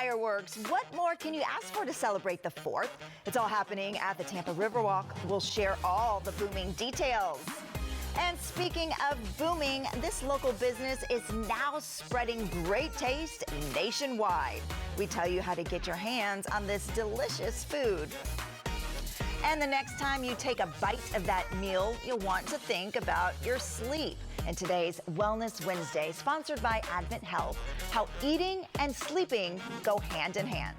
fireworks. What more can you ask for to celebrate the 4th? It's all happening at the Tampa Riverwalk. We'll share all the booming details. And speaking of booming, this local business is now spreading great taste nationwide. We tell you how to get your hands on this delicious food. And the next time you take a bite of that meal, you'll want to think about your sleep. In today's Wellness Wednesday, sponsored by Advent Health, how eating and sleeping go hand in hand.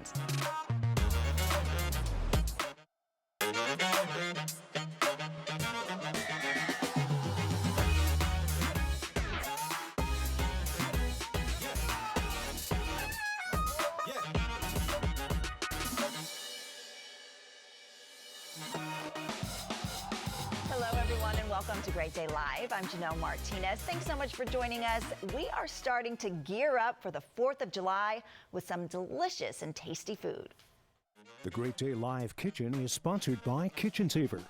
Welcome to Great Day Live. I'm Janelle Martinez. Thanks so much for joining us. We are starting to gear up for the 4th of July with some delicious and tasty food. The Great Day Live Kitchen is sponsored by Kitchen Saver.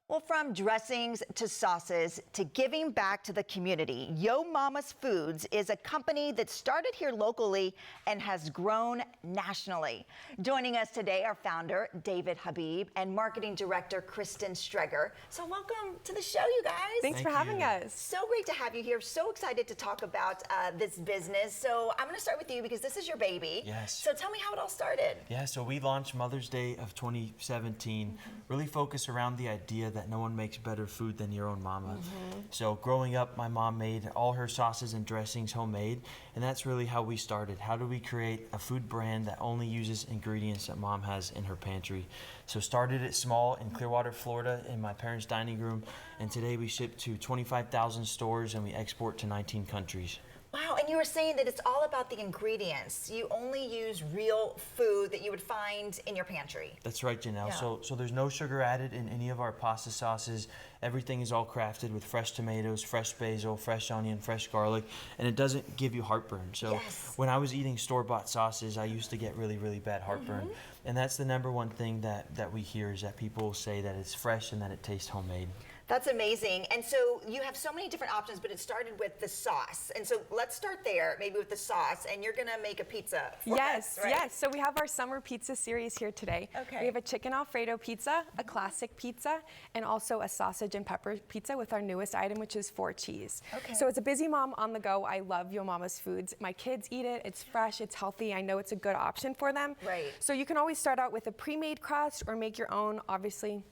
Well, from dressings to sauces to giving back to the community, Yo Mama's Foods is a company that started here locally and has grown nationally. Joining us today are founder David Habib and marketing director Kristen Streger. So welcome to the show, you guys. Thanks for having us. So great to have you here. So excited to talk about this business. So I'm going to start with you because this is your baby. Yes. So tell me how it all started. Yeah, so we launched Mother's Day of 2017, really focused around the idea that no one makes better food than your own mama. So growing up, my mom made all her sauces and dressings homemade, and that's really how we started. How do we create a food brand that only uses ingredients that mom has in her pantry? So started it small in Clearwater, Florida, in my parents' dining room, and today we ship to 25,000 stores and we export to 19 countries. Wow, and you were saying that it's all about the ingredients. You only use real food that you would find in your pantry. That's right, Janelle. Yeah. So there's no sugar added in any of our pasta sauces. Everything is all crafted with fresh tomatoes, fresh basil, fresh onion, fresh garlic, and it doesn't give you heartburn. So when I was eating store-bought sauces, I used to get really, really bad heartburn. And that's the number one thing that we hear is that people say that it's fresh and that it tastes homemade. That's amazing. And so you have so many different options, but it started with the sauce. And so let's start there, maybe with the sauce. And you're going to make a pizza for us, right? Yes. So we have our summer pizza series here today. Okay. We have a chicken Alfredo pizza, a classic pizza, and also a sausage and pepper pizza with our newest item, which is 4 cheese. Okay. So as a busy mom on the go, I love Yo Mama's Foods. My kids eat it. It's fresh. It's healthy. I know it's a good option for them. Right. So you can always start out with a pre-made crust or make your own, obviously.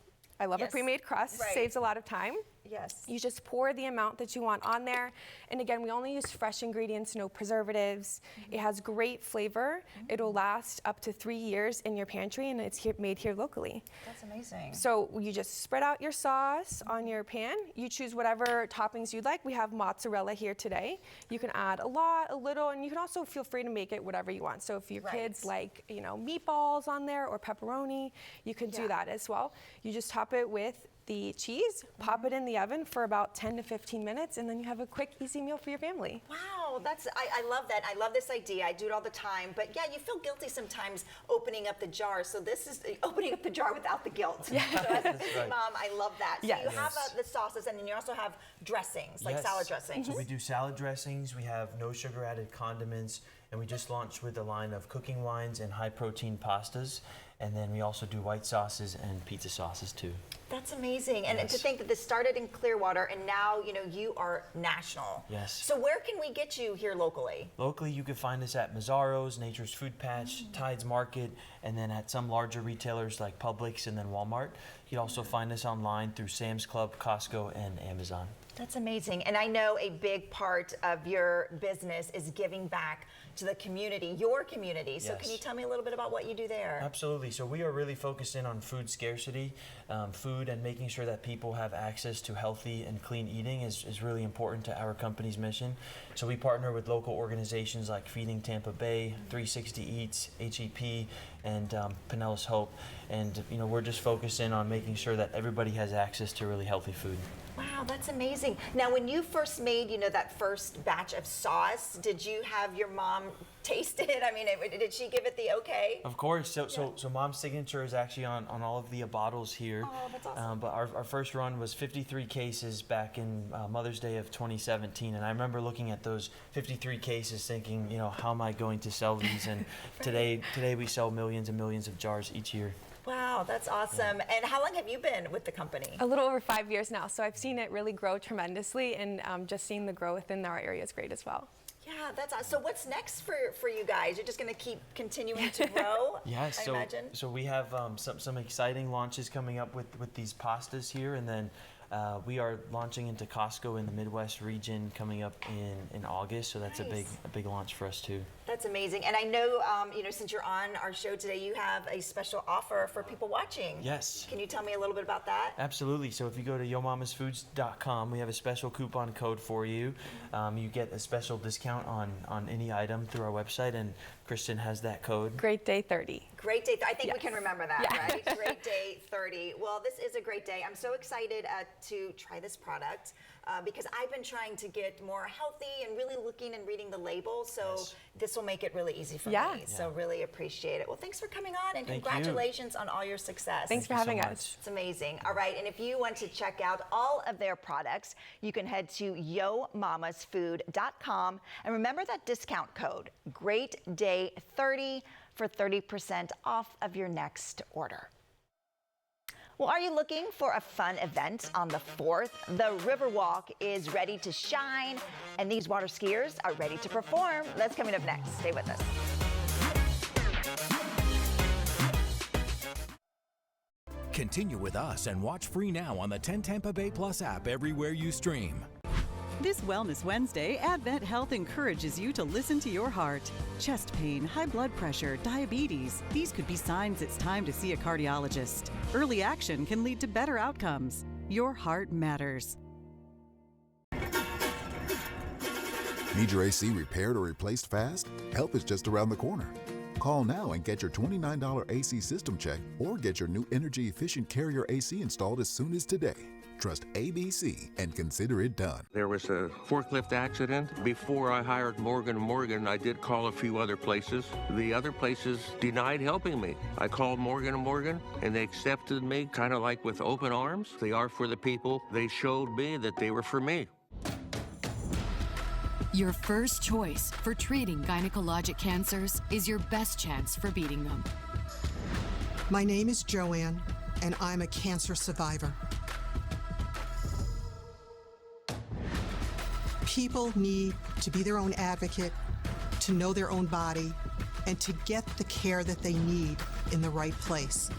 I love a pre-made crust, saves a lot of time. Yes. You just pour the amount that you want on there. And again, we only use fresh ingredients, no preservatives. It has great flavor. It'll last up to 3 years in your pantry, and it's made here locally. That's amazing. So you just spread out your sauce on your pan. You choose whatever toppings you'd like. We have mozzarella here today. You can add a lot, a little, and you can also feel free to make it whatever you want. So if your kids like, meatballs on there or pepperoni, you can do that as well. You just top it with the cheese, pop it in the oven for about 10 to 15 minutes, and then you have a quick, easy meal for your family. Wow, I love that. I love this idea. I do it all the time. But yeah, you feel guilty sometimes opening up the jar. So this is opening up the jar without the guilt. Yeah. So as a busy mom, I love that. So you have the sauces, and then you also have dressings, like salad dressings. So we do salad dressings. We have no sugar added condiments. And we just launched with a line of cooking wines and high protein pastas. And then we also do white sauces and pizza sauces too. That's amazing. And to think that this started in Clearwater and now, you are national. Yes. So where can we get you here locally? Locally, you can find us at Mazzaro's, Nature's Food Patch, Tides Market, and then at some larger retailers like Publix and then Walmart. You can also find us online through Sam's Club, Costco, and Amazon. That's amazing. And I know a big part of your business is giving back to the community, your community. So can you tell me a little bit about what you do there? Absolutely. So we are really focused in on food scarcity. Food and making sure that people have access to healthy and clean eating is really important to our company's mission. So we partner with local organizations like Feeding Tampa Bay, 360 Eats, HEP, and Pinellas Hope. And you know, we're just focusing on making sure that everybody has access to really healthy food. Wow, that's amazing. Now, when you first made, that first batch of sauce, did you have your mom taste it? I mean, did she give it the okay? Of course. So Mom's signature is actually on all of the bottles here. Oh, that's awesome. But our first run was 53 cases back in Mother's Day of 2017, and I remember looking at those 53 cases, thinking, how am I going to sell these? And today we sell millions and millions of jars each year. Wow, that's awesome. Yeah. And how long have you been with the company? A little over 5 years now, so I've seen it really grow tremendously, and just seeing the growth in our area is great as well. Yeah, that's awesome. So what's next for you guys? You're just going to keep continuing to grow? Yes, I imagine. So we have some exciting launches coming up with these pastas here, and then we are launching into Costco in the Midwest region coming up in August. So that's Nice. a big launch for us too. That's amazing. And I know, since you're on our show today, you have a special offer for people watching. Yes. Can you tell me a little bit about that? Absolutely. So if you go to yomamasfoods.com, we have a special coupon code for you. You get a special discount on any item through our website, and Kristen has that code. Great Day 30. Great Day. I think we Yes. can remember that, Yeah. right? Great Day 30. Well, this is a great day. I'm so excited to try this product because I've been trying to get more healthy and really looking and reading the label. So Yes. this will make it really easy for Yeah. me. So really appreciate it. Well, thanks for coming on, and Thank you. congratulations on all your success. Thanks for you so having much. us. It's amazing. All right, and if you want to check out all of their products, you can head to yomamasfood.com, and remember that discount code, GreatDay30, for 30% off of your next order. Well, are you looking for a fun event on the 4th? The Riverwalk is ready to shine, and these water skiers are ready to perform. That's coming up next. Stay with us. Continue with us and watch free now on the 10 Tampa Bay Plus app everywhere you stream. This Wellness Wednesday, Advent Health encourages you to listen to your heart. Chest pain, high blood pressure, diabetes. These could be signs it's time to see a cardiologist. Early action can lead to better outcomes. Your heart matters. Need your AC repaired or replaced fast? Help is just around the corner. Call now and get your $29 AC system check or get your new energy efficient Carrier AC installed as soon as today. Trust ABC and consider it done. There was a forklift accident. Before I hired Morgan & Morgan, I did call a few other places. The other places denied helping me. I called Morgan & Morgan, and they accepted me kind of like with open arms. They are for the people. They showed me that they were for me. Your first choice for treating gynecologic cancers is your best chance for beating them. My name is Joanne, and I'm a cancer survivor. People need to be their own advocate, to know their own body, and to get the care that they need in the right place.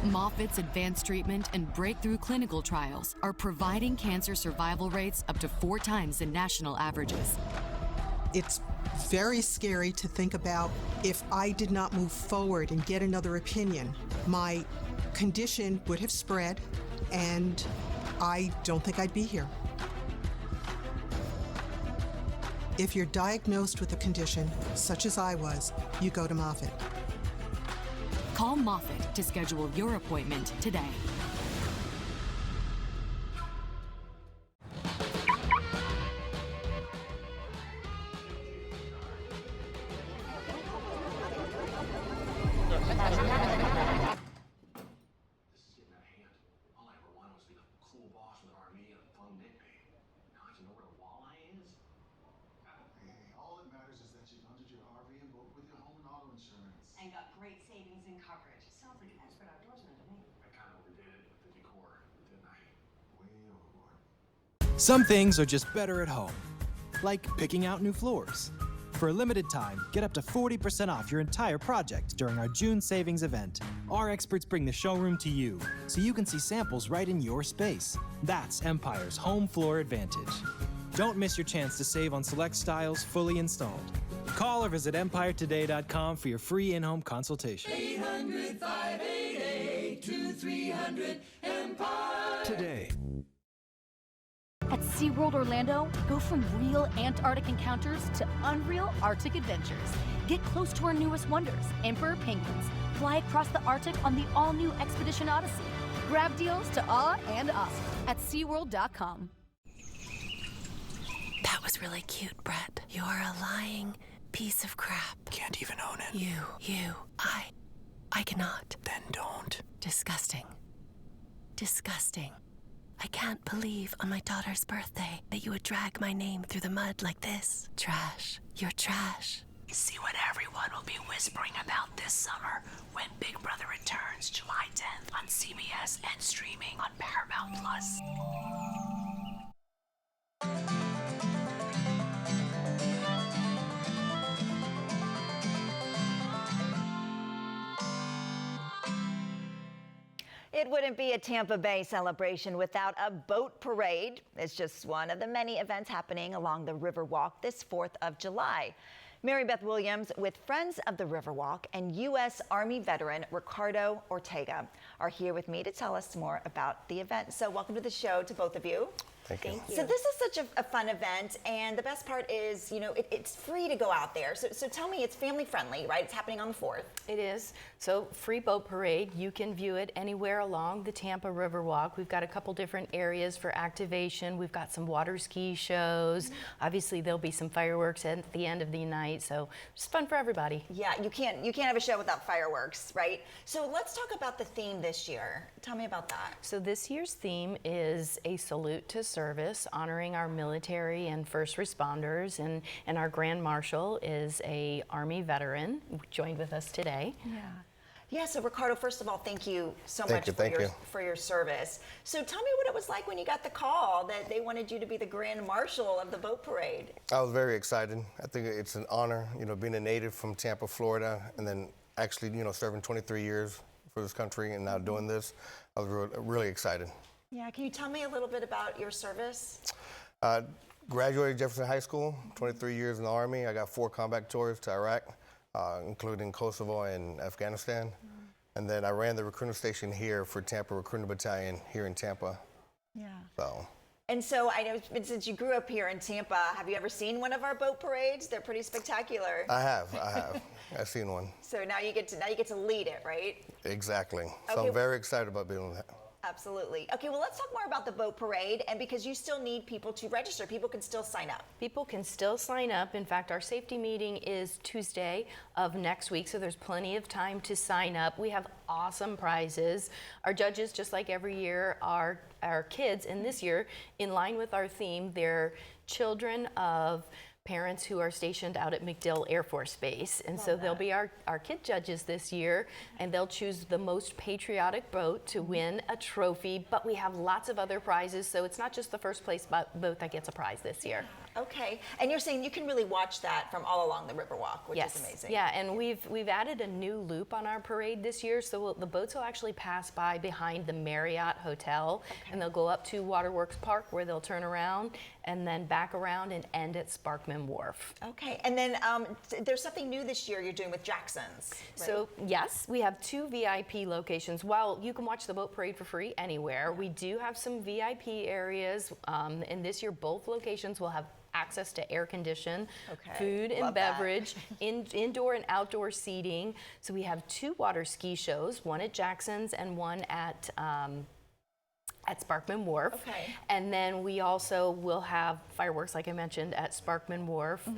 Moffitt's advanced treatment and breakthrough clinical trials are providing cancer survival rates up to 4 times the national averages. It's very scary to think about if I did not move forward and get another opinion, my condition would have spread, and I don't think I'd be here. If you're diagnosed with a condition, such as I was, you go to Moffitt. Call Moffitt to schedule your appointment today. And got great savings in coverage. Sounds like an expert outdoorsman to me. I kind of overdid it with the decor, didn't I? Way overboard. Some things are just better at home, like picking out new floors. For a limited time, get up to 40% off your entire project during our June savings event. Our experts bring the showroom to you, so you can see samples right in your space. That's Empire's home floor advantage. Don't miss your chance to save on select styles fully installed. Call or visit EmpireToday.com for your free in-home consultation. 800-588-2300 Empire. Today. At SeaWorld Orlando, go from real Antarctic encounters to unreal Arctic adventures. Get close to our newest wonders, emperor penguins. Fly across the Arctic on the all-new Expedition Odyssey. Grab deals to awe and awesome at SeaWorld.com. That was really cute, Brett. You're a lying piece of crap. Can't even own it. I cannot. Then don't. Disgusting. Disgusting. I can't believe on my daughter's birthday that you would drag my name through the mud like this. Trash. You're trash. See what everyone will be whispering about this summer when Big Brother returns July 10th on CBS and streaming on Paramount Plus. It wouldn't be a Tampa Bay celebration without a boat parade. It's just one of the many events happening along the Riverwalk this 4th of July. Mary Beth Williams with Friends of the Riverwalk and U.S. Army veteran Ricardo Ortega are here with me to tell us more about the event. So welcome to the show to both of you. Thank you. So this is such a fun event, and the best part is, you know, it's free to go out there. So tell me, it's family friendly, right? It's happening on the 4th. It is. So free boat parade. You can view it anywhere along the Tampa Riverwalk. We've got a couple different areas for activation. We've got some water ski shows. Obviously, there'll be some fireworks at the end of the night. So it's fun for everybody. Yeah, you can't have a show without fireworks, right? So let's talk about the theme this year. Tell me about that. So this year's theme is a salute to service, honoring our military and first responders, and our Grand Marshal is a Army veteran who joined with us today. Yeah, so Ricardo, first of all, thank you so much for your service. So tell me what it was like when you got the call that they wanted you to be the Grand Marshal of the boat parade. I was very excited. I think it's an honor, you know, being a native from Tampa, Florida, and then actually, you know, serving 23 years for this country and now doing this. I was really excited. Yeah, can you tell me a little bit about your service? Graduated Jefferson High School, 23 years in the Army. I got 4 combat tours to Iraq, including Kosovo and Afghanistan. And then I ran the recruiting station here for Tampa Recruiting Battalion here in Tampa. Yeah. So. And so I know since you grew up here in Tampa, have you ever seen one of our boat parades? They're pretty spectacular. I have. I've seen one. So now you get to lead it, right? Exactly. So Okay. I'm very excited about doing that. Absolutely. Okay, well, let's talk more about the boat parade, and because you still need people to register, people can still sign up. People can still sign up. In fact, our safety meeting is Tuesday of next week, so there's plenty of time to sign up. We have awesome prizes. Our judges, just like every year, are our kids, and this year, in line with our theme, they're children of parents who are stationed out at MacDill Air Force Base. And so they'll be our kid judges this year, and they'll choose the most patriotic boat to win a trophy. But we have lots of other prizes, so it's not just the first place boat that gets a prize this year. Okay, and you're saying you can really watch that from all along the Riverwalk, which is amazing. Yeah, and we've added a new loop on our parade this year, so the boats will actually pass by behind the Marriott Hotel, and they'll go up to Waterworks Park where they'll turn around, and then back around and end at Sparkman Wharf. Okay, and then there's something new this year you're doing with Jackson's, right? So yes, we have 2 VIP locations. While you can watch the boat parade for free anywhere, we do have some VIP areas, and this year both locations will have access to air condition, food and beverage, indoor and outdoor seating. So we have 2 water ski shows, one at Jackson's and one at Sparkman Wharf. Okay. And then we also will have fireworks, like I mentioned, at Sparkman Wharf.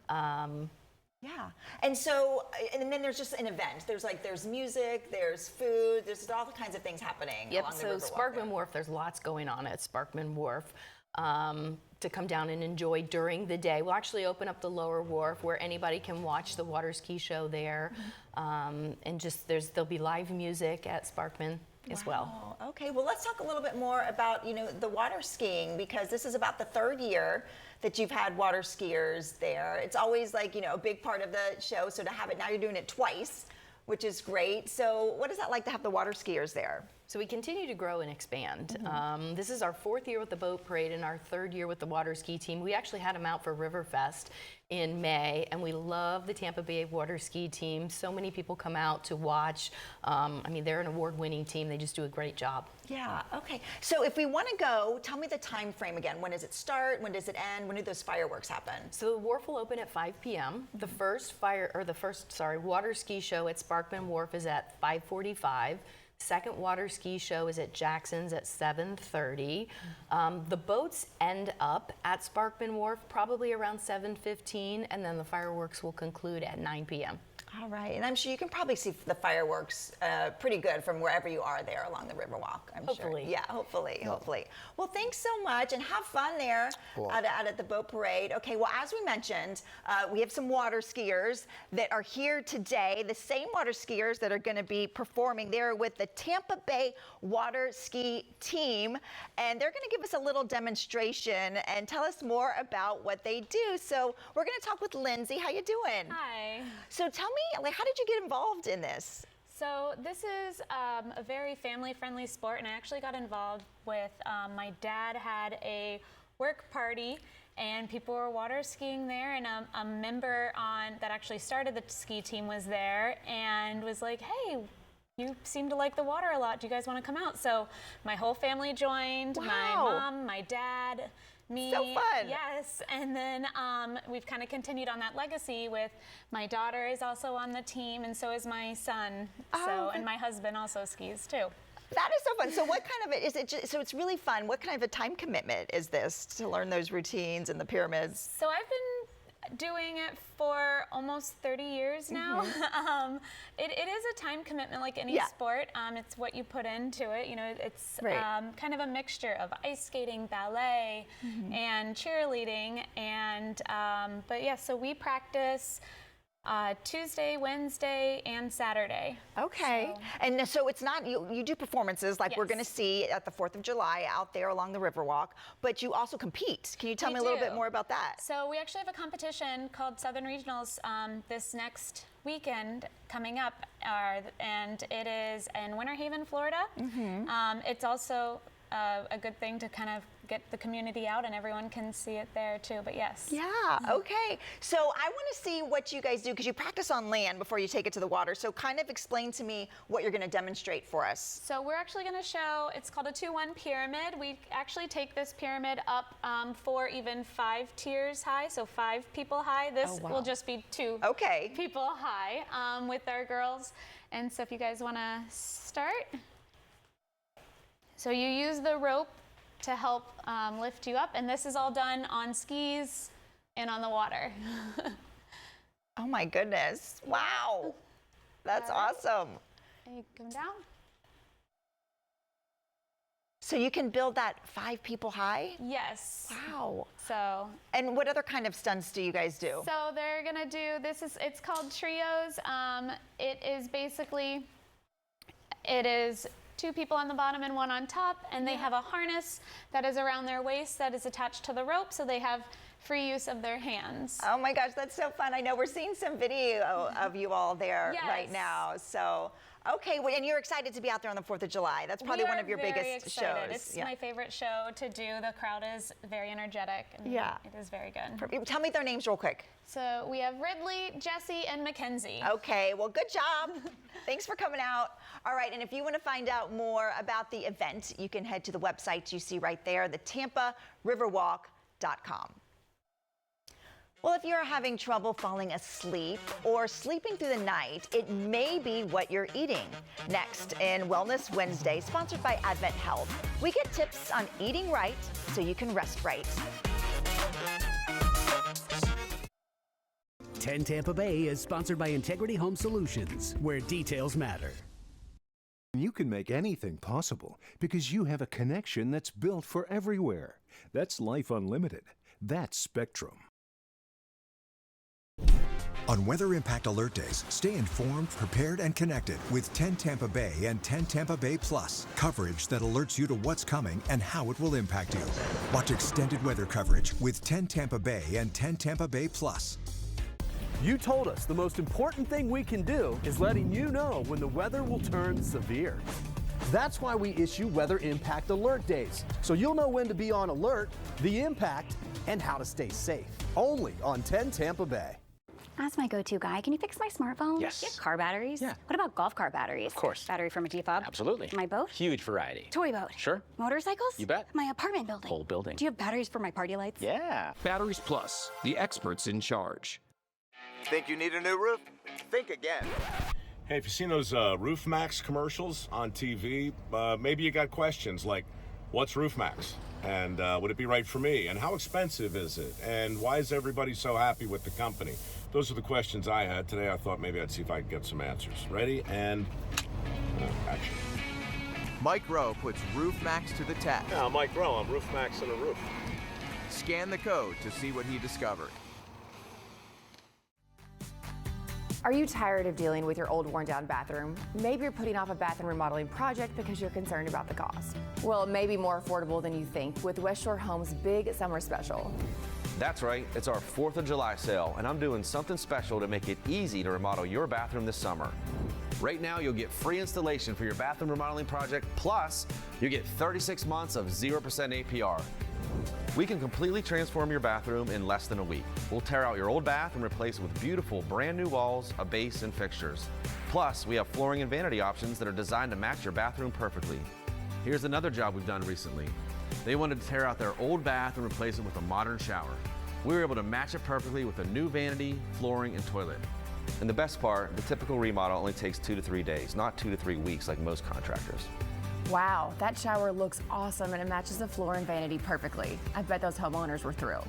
Yeah, and so, and then there's just an event. There's music, there's food, there's all kinds of things happening along the Riverwalk. So Sparkman Wharf, there's lots going on at Sparkman Wharf to come down and enjoy during the day. We'll actually open up the lower wharf where anybody can watch the water ski show there, and just there'll be live music at Sparkman as well. Okay, well, let's talk a little bit more about, you know, the water skiing, because this is about the 3rd year that you've had water skiers there. It's always like, you know, a big part of the show, so to have it, now you're doing it twice, which is great. So what is that like to have the water skiers there? So we continue to grow and expand. This is our 4th year with the boat parade and our 3rd year with the water ski team. We actually had them out for Riverfest in May, and we love the Tampa Bay water ski team. So many people come out to watch. I mean, they're an award-winning team. They just do a great job. Yeah, okay. So if we want to go, tell me the time frame again. When does it start? When does it end? When do those fireworks happen? So the wharf will open at 5 p.m. The first water ski show at Sparkman Wharf is at 5:45. Second water ski show is at Jackson's at 7:30. The boats end up at Sparkman Wharf probably around 7:15, and then the fireworks will conclude at 9 p.m. All right, and I'm sure you can probably see the fireworks pretty good from wherever you are there along the Riverwalk, I'm Hopefully. sure. Yeah, hopefully. Well, thanks so much, and have fun there out at the boat parade. Okay, well, as we mentioned, we have some water skiers that are here today, the same water skiers that are going to be performing there with the Tampa Bay water ski team, and they're going to give us a little demonstration and tell us more about what they do. So we're going to talk with Lindsay. How you doing? Hi. So tell me, how did you get involved in this? So this is a very family-friendly sport, and I actually got involved with, my dad had a work party, and people were water skiing there, and a member that actually started the ski team was there and was like, hey, you seem to like the water a lot. Do you guys want to come out? So my whole family joined, my mom, my dad, me. So fun. Yes, and then we've kind of continued on that legacy with my daughter is also on the team, and so is my son. And my husband also skis too. That is so fun. So what kind of so it's really fun. What kind of a time commitment is this to learn those routines and the pyramids? So I've been doing it for almost 30 years now. It is a time commitment like any sport. It's what you put into it. You know, it's kind of a mixture of ice skating, ballet, and cheerleading. And but yeah, so we practice Tuesday, Wednesday, and Saturday. Okay. And so it's not, you do performances like we're going to see at the 4th of July out there along the Riverwalk, but you also compete. Can you tell me a little bit more about that? So we actually have a competition called Southern Regionals this next weekend coming up, and it is in Winter Haven, Florida. It's also a good thing to kind of get the community out and everyone can see it there too, but yes. Yeah, okay. So I want to see what you guys do because you practice on land before you take it to the water. So kind of explain to me what you're going to demonstrate for us. So we're actually going to show, it's called a 2-1 pyramid. We actually take this pyramid up 4, even 5 tiers high, so 5 people high. This will just be 2 people high with our girls. And so if you guys want to start. So you use the rope to help lift you up, and this is all done on skis and on the water. Oh my goodness. Wow. That's awesome. And you come down. So you can build that 5 people high? Yes. Wow. So. And what other kind of stunts do you guys do? So they're gonna do, it's called trios. It is basically, it is 2 people on the bottom and 1 on top, and they have a harness that is around their waist that is attached to the rope, so they have free use of their hands. Oh my gosh, that's so fun. I know we're seeing some video of you all there right now. So, okay, well, and you're excited to be out there on the 4th of July. That's probably one of your biggest shows. It's my favorite show to do. The crowd is very energetic. And it is very good. Tell me their names real quick. So we have Ridley, Jesse, and Mackenzie. Okay, well, good job. Thanks for coming out. All right, and if you want to find out more about the event, you can head to the website you see right there, the TampaRiverwalk.com. Well, if you're having trouble falling asleep or sleeping through the night, it may be what you're eating. Next in Wellness Wednesday, sponsored by Advent Health, we get tips on eating right so you can rest right. 10 Tampa Bay is sponsored by Integrity Home Solutions, where details matter. You can make anything possible because you have a connection that's built for everywhere. That's Life Unlimited. That's Spectrum. On Weather Impact Alert Days, stay informed, prepared, and connected with 10 Tampa Bay and 10 Tampa Bay Plus. Coverage that alerts you to what's coming and how it will impact you. Watch extended weather coverage with 10 Tampa Bay and 10 Tampa Bay Plus. You told us the most important thing we can do is letting you know when the weather will turn severe. That's why we issue weather impact alert days, so you'll know when to be on alert, the impact, and how to stay safe. Only on 10 Tampa Bay. As my go-to guy, can you fix my smartphone? Yes. Do you have car batteries? Yeah. What about golf cart batteries? Of course. Battery from a G-fob? Absolutely. My boat? Huge variety. Toy boat? Sure. Motorcycles? You bet. My apartment building? Whole building. Do you have batteries for my party lights? Yeah. Batteries Plus, the experts in charge. Think you need a new roof? Think again. Hey, if you've seen those Roof Max commercials on TV, maybe you got questions like, what's Roof Max? And would it be right for me? And how expensive is it? And why is everybody so happy with the company? Those are the questions I had today. I thought maybe I'd see if I could get some answers. Ready? And action. Mike Rowe puts Roof Max to the test. Yeah, I'm Mike Rowe. I'm Roof Max on a roof. Scan the code to see what he discovered. Are you tired of dealing with your old worn-down bathroom? Maybe you're putting off a bathroom remodeling project because you're concerned about the cost. Well, it may be more affordable than you think with West Shore Homes' big summer special. That's right, it's our 4th of July sale, and I'm doing something special to make it easy to remodel your bathroom this summer. Right now, you'll get free installation for your bathroom remodeling project, plus you get 36 months of 0% APR. We can completely transform your bathroom in less than a week. We'll tear out your old bath and replace it with beautiful brand new walls, a base, and fixtures. Plus, we have flooring and vanity options that are designed to match your bathroom perfectly. Here's another job we've done recently. They wanted to tear out their old bath and replace it with a modern shower. We were able to match it perfectly with a new vanity, flooring, and toilet. And the best part, the typical remodel only takes 2 to 3 days, not 2 to 3 weeks like most contractors. Wow, that shower looks awesome and it matches the floor and vanity perfectly. I bet those homeowners were thrilled.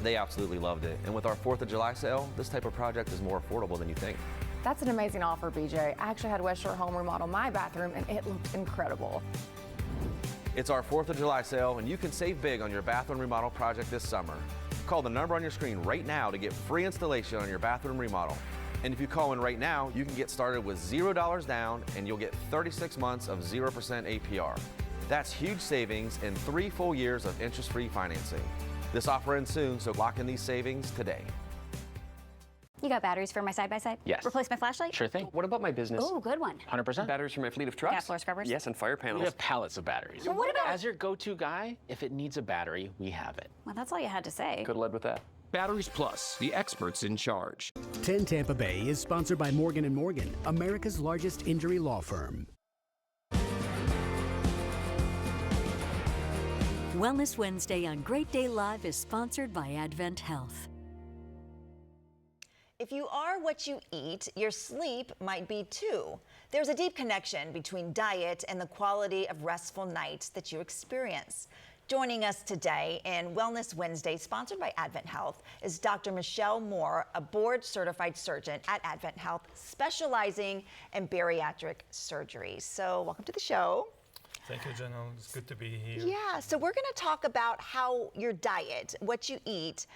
They absolutely loved it. And with our 4th of July sale, this type of project is more affordable than you think. That's an amazing offer, BJ. I actually had West Shore Home remodel my bathroom and it looked incredible. It's our 4th of July sale, and you can save big on your bathroom remodel project this summer. Call the number on your screen right now to get free installation on your bathroom remodel. And if you call in right now, you can get started with $0 down and you'll get 36 months of 0% APR. That's huge savings and 3 full years of interest-free financing. This offer ends soon, so lock in these savings today. You got batteries for my side-by-side? Yes. Replace my flashlight? Sure thing. What about my business? Oh, good one. 100%. Batteries for my fleet of trucks? Got floor scrubbers? Yes, and fire panels. We have pallets of batteries. Well, what about... As your go-to guy, if it needs a battery, we have it. Well, that's all you had to say. Could have led with that. Batteries Plus, the experts in charge. 10 Tampa Bay is sponsored by Morgan & Morgan, America's largest injury law firm. Wellness Wednesday on Great Day Live is sponsored by Advent Health. If you are what you eat, your sleep might be too. There's a deep connection between diet and the quality of restful nights that you experience. Joining us today in Wellness Wednesday, sponsored by Advent Health, is Dr. Michelle Moore, a board-certified surgeon at Advent Health, specializing in bariatric surgery. So welcome to the show. Thank you, Jenna. It's good to be here. Yeah, so we're going to talk about how your diet, what you eat,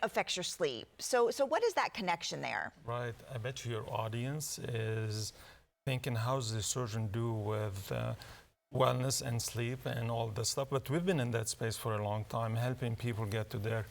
affects your sleep. So what is that connection there? Right. I bet your audience is thinking, how's the surgeon do with wellness and sleep and all that stuff? But we've been in that space for a long time, helping people get to their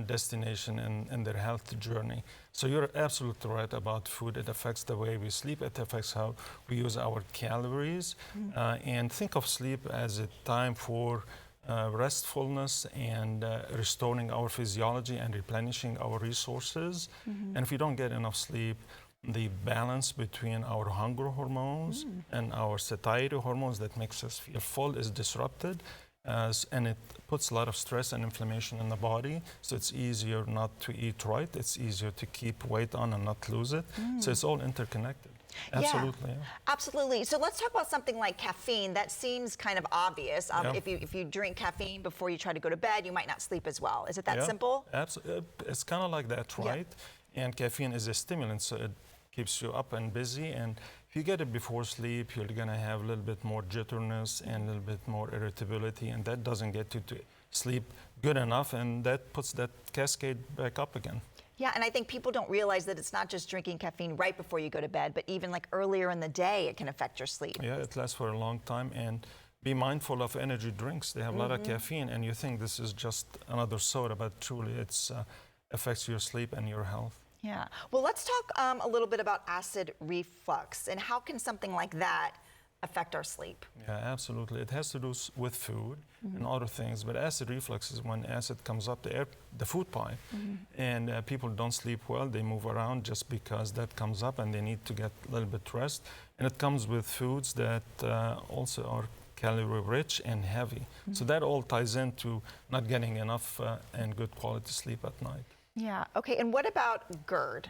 destination in their health journey. So you're absolutely right about food. It affects the way we sleep. It affects how we use our calories. And think of sleep as a time for restfulness and restoring our physiology and replenishing our resources. And if we don't get enough sleep, the balance between our hunger hormones and our satiety hormones that makes us feel full is disrupted. And it puts a lot of stress and inflammation in the body, so it's easier not to eat right. It's easier to keep weight on and not lose it. So it's all interconnected. Absolutely. Yeah, absolutely. So let's talk about something like caffeine. That seems kind of obvious. If you drink caffeine before you try to go to bed, you might not sleep as well. Is it that simple? Absolutely. It's kind of like that, right? And caffeine is a stimulant, so it keeps you up and busy. And if you get it before sleep, you're going to have a little bit more jitterness and a little bit more irritability, and that doesn't get you to sleep good enough, and that puts that cascade back up again. Yeah, and I think people don't realize that it's not just drinking caffeine right before you go to bed, but even like earlier in the day, it can affect your sleep. Yeah, it lasts for a long time. And be mindful of energy drinks. They have a lot of caffeine, and you think this is just another soda, but truly it affects your sleep and your health. Yeah. Well, let's talk a little bit about acid reflux and how can something like that affect our sleep? Yeah, absolutely. It has to do with food and other things, but acid reflux is when acid comes up the food pipe, and people don't sleep well. They move around just because that comes up, and they need to get a little bit rest. And it comes with foods that also are calorie rich and heavy. So that all ties into not getting enough and good quality sleep at night. Yeah. Okay. And what about GERD?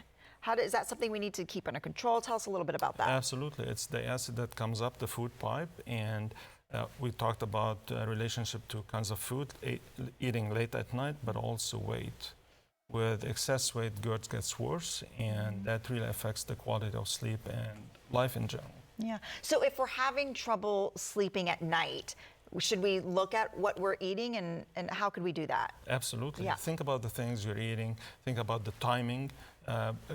Is that something we need to keep under control? Tell us a little bit about that. Absolutely. It's the acid that comes up the food pipe, and we talked about relationship to kinds of food, eating late at night, but also weight. With excess weight, GERD gets worse, and that really affects the quality of sleep and life in general. Yeah. So if we're having trouble sleeping at night, should we look at what we're eating, and how could we do that? Absolutely. Yeah. Think about the things you're eating. Think about the timing.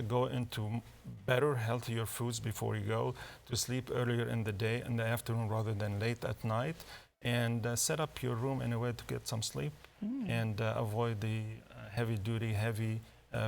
Go into better, healthier foods before you go to sleep earlier in the day, in the afternoon rather than late at night. And set up your room in a way to get some sleep and avoid the heavy-duty, heavy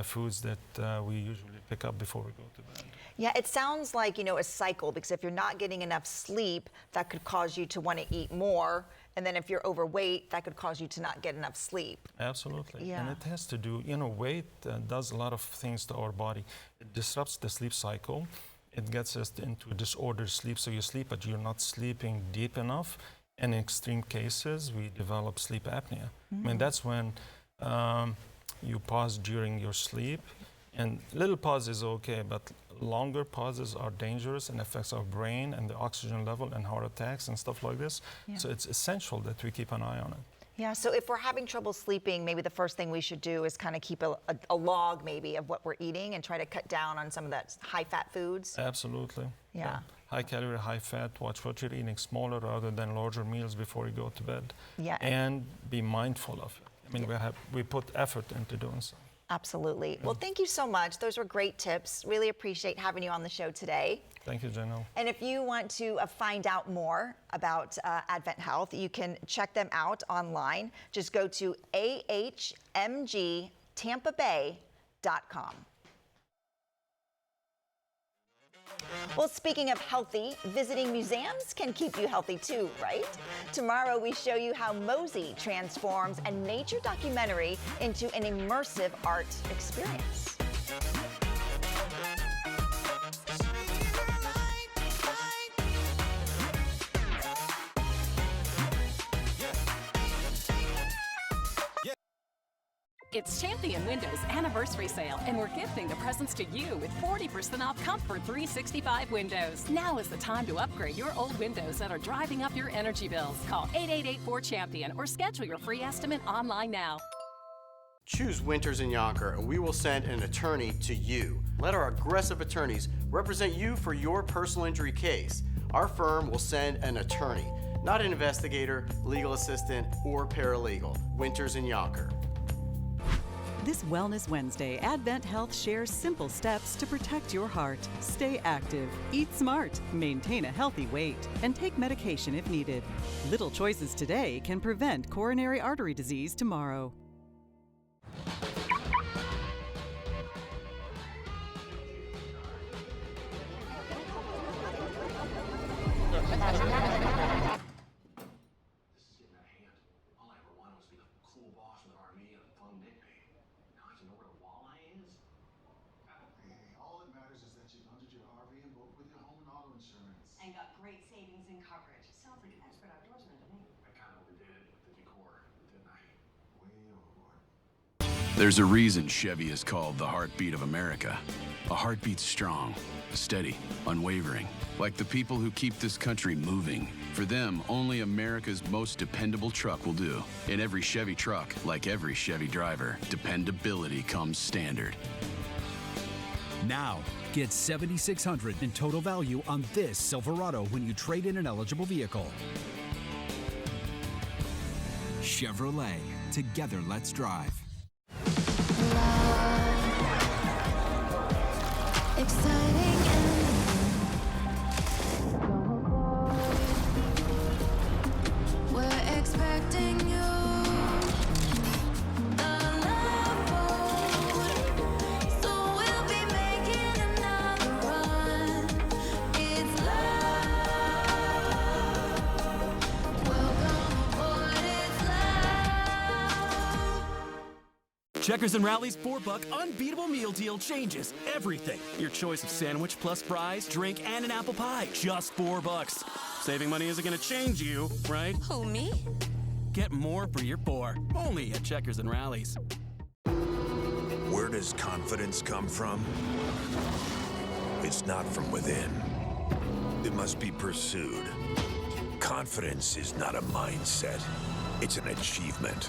foods that we usually pick up before we go to bed. Yeah, it sounds like, a cycle, because if you're not getting enough sleep, that could cause you to want to eat more. And then if you're overweight, that could cause you to not get enough sleep. Absolutely. Yeah. And it has to do, weight does a lot of things to our body. It disrupts the sleep cycle. It gets us into disordered sleep. So you sleep, but you're not sleeping deep enough. And in extreme cases, we develop sleep apnea. I mean, that's when you pause during your sleep. And little pause is okay, but longer pauses are dangerous and affects our brain and the oxygen level and heart attacks and stuff like this. Yeah. So it's essential that we keep an eye on it. Yeah, so if we're having trouble sleeping, maybe the first thing we should do is kind of keep a log maybe of what we're eating and try to cut down on some of that high-fat foods. Absolutely. Yeah. High calorie, high fat. Watch what you're eating, smaller rather than larger meals before you go to bed. Yeah. And be mindful of it. I mean, we put effort into doing so. Absolutely. Well, thank you so much. Those were great tips. Really appreciate having you on the show today. Thank you, Janelle. And if you want to find out more about Advent Health, you can check them out online. Just go to ahmgtampabay.com. Well, speaking of healthy, visiting museums can keep you healthy too, right? Tomorrow we show you how Mosey transforms a nature documentary into an immersive art experience. It's Champion Windows Anniversary Sale, and we're gifting the presents to you with 40% off Comfort 365 windows. Now is the time to upgrade your old windows that are driving up your energy bills. Call 888-4CHAMPION or schedule your free estimate online now. Choose Winters and Yonker, and we will send an attorney to you. Let our aggressive attorneys represent you for your personal injury case. Our firm will send an attorney, not an investigator, legal assistant, or paralegal. Winters and Yonker. This Wellness Wednesday, Advent Health shares simple steps to protect your heart. Stay active, eat smart, maintain a healthy weight, and take medication if needed. Little choices today can prevent coronary artery disease tomorrow. And got great savings and coverage. Sounds like an expert outdoorsman to me. I kind of overdid it with the decor, didn't I? Way overboard. There's a reason Chevy is called the heartbeat of America. A heartbeat strong, steady, unwavering. Like the people who keep this country moving. For them, only America's most dependable truck will do. In every Chevy truck, like every Chevy driver, dependability comes standard. Now, get $7,600 in total value on this Silverado when you trade in an eligible vehicle. Chevrolet. Together, let's drive. Exciting and we're expecting you. Checkers and Rally's $4 unbeatable meal deal changes everything. Your choice of sandwich plus fries, drink, and an apple pie. Just $4. Saving money isn't going to change you, right? Who, me? Get more for your $4. Only at Checkers and Rally's. Where does confidence come from? It's not from within. It must be pursued. Confidence is not a mindset. It's an achievement.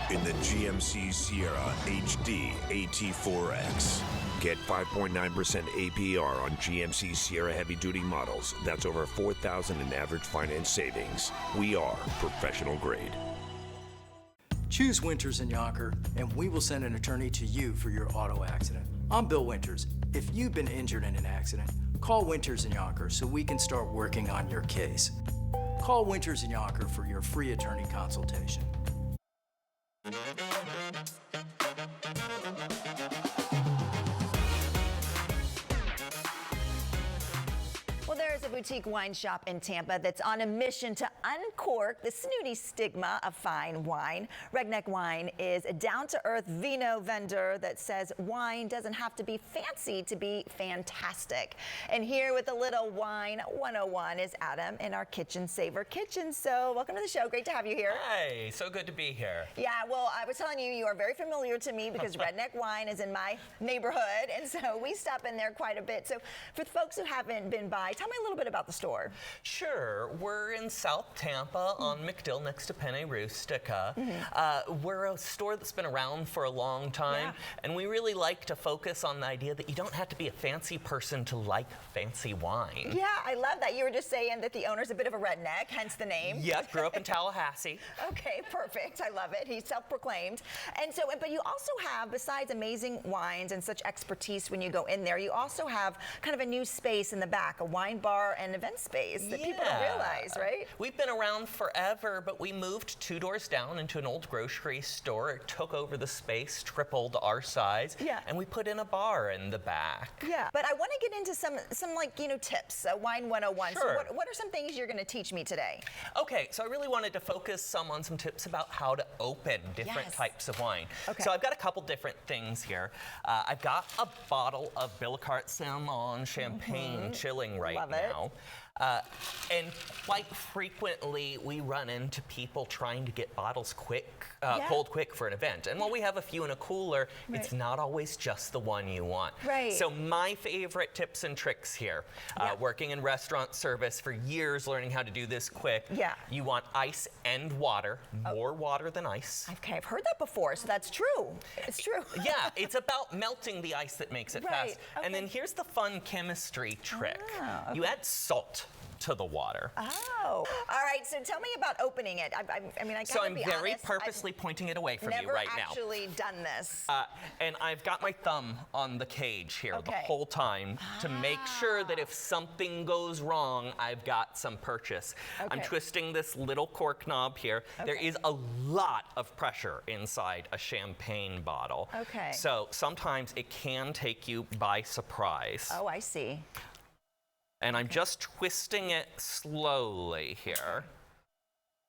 In the GMC Sierra HD AT4X. Get 5.9% APR on GMC Sierra heavy-duty models. That's over $4,000 in average finance savings. We are professional grade. Choose Winters in Yonkers, and we will send an attorney to you for your auto accident. I'm Bill Winters. If you've been injured in an accident, call Winters in Yonkers so we can start working on your case. Call Winters in Yonkers for your free attorney consultation. Well, there is a boutique wine shop in Tampa that's on a mission to uncork the snooty stigma of fine wine. Redneck Wine is a down-to-earth vino vendor that says wine doesn't have to be fancy to be fantastic. And here with a little wine 101 is Adam in our Kitchen Saver kitchen. So welcome to the show. Great to have you here. Hey, so good to be here. Yeah, well, I was telling you, you are very familiar to me because Redneck Wine is in my neighborhood, and so we stop in there quite a bit. So for the folks who haven't been by, tell me a little bit about the store. Sure. We're in South Tampa on McDill next to Penne Rustica. We're a store that's been around for a long time, and we really like to focus on the idea that you don't have to be a fancy person to like fancy wine. Yeah, I love that. You were just saying that the owner's a bit of a redneck, hence the name. Yeah, grew up in Tallahassee. Okay, perfect. I love it. He's self-proclaimed. And so, but you also have, besides amazing wines and such expertise when you go in there, you also have kind of a new space in the back, a wine bar and event space that people don't realize, right? We've been around forever, but we moved 2 doors down into an old grocery store. It took over the space, tripled our size, and we put in a bar in the back. Yeah, but I want to get into some like, you know, tips, Wine 101. Sure. So what are some things you're going to teach me today? Okay, so I really wanted to focus on some tips about how to open different types of wine. Okay. So I've got a couple different things here. I've got a bottle of Billicart Saumon Champagne chilling right now. And quite frequently, we run into people trying to get bottles cold quick for an event. And while we have a few in a cooler, it's not always just the one you want. Right. So my favorite tips and tricks here, working in restaurant service for years, learning how to do this quick. You want ice and water, more water than ice. Okay, I've heard that before, so that's true. It's true. Yeah, it's about melting the ice that makes it fast. And then here's the fun chemistry trick. You add salt to the water. Oh, all right. So tell me about opening it. I mean, I gotta So I'm be very honest, purposely pointing it away from you right now. Never actually done this. And I've got my thumb on the cage here the whole time to make sure that if something goes wrong, I've got some purchase. I'm twisting this little cork knob here. There is a lot of pressure inside a champagne bottle. Okay. So sometimes it can take you by surprise. Oh, I see. And I'm just twisting it slowly here.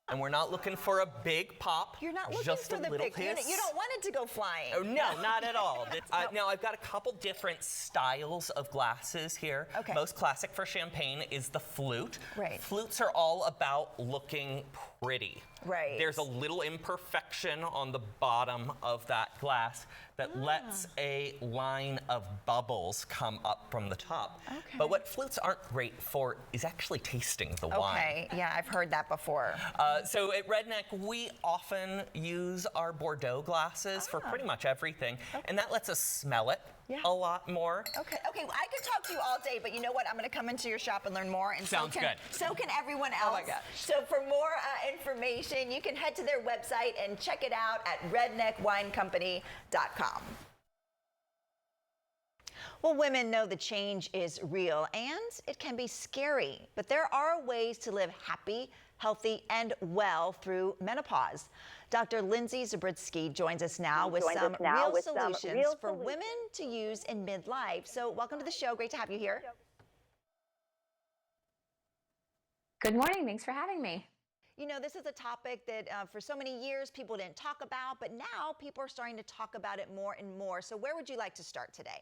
And we're not looking for a big pop. You're not looking just for a the little big. hiss. You don't want it to go flying. Oh, no, not at all. Now I've got a couple different styles of glasses here. Most classic for champagne is the flute. Right. Flutes are all about looking pretty. Right. There's a little imperfection on the bottom of that glass that lets a line of bubbles come up from the top. But what flutes aren't great for is actually tasting the wine. Okay, yeah, I've heard that before. So at Redneck, we often use our Bordeaux glasses for pretty much everything, and that lets us smell it a lot more. Okay, well, I could talk to you all day, but you know what? I'm going to come into your shop and learn more, and Sounds good. So can everyone else. Oh my gosh. So for more information, you can head to their website and check it out at redneckwinecompany.com. Well, women know the change is real and it can be scary, but there are ways to live happy, healthy, and well through menopause. Dr. Lindsay Zabritsky joins us now with some real solutions for women to use in midlife. So welcome to the show. Great to have you here. Good morning. Thanks for having me. You know, this is a topic that for so many years people didn't talk about, but now people are starting to talk about it more and more. So where would you like to start today?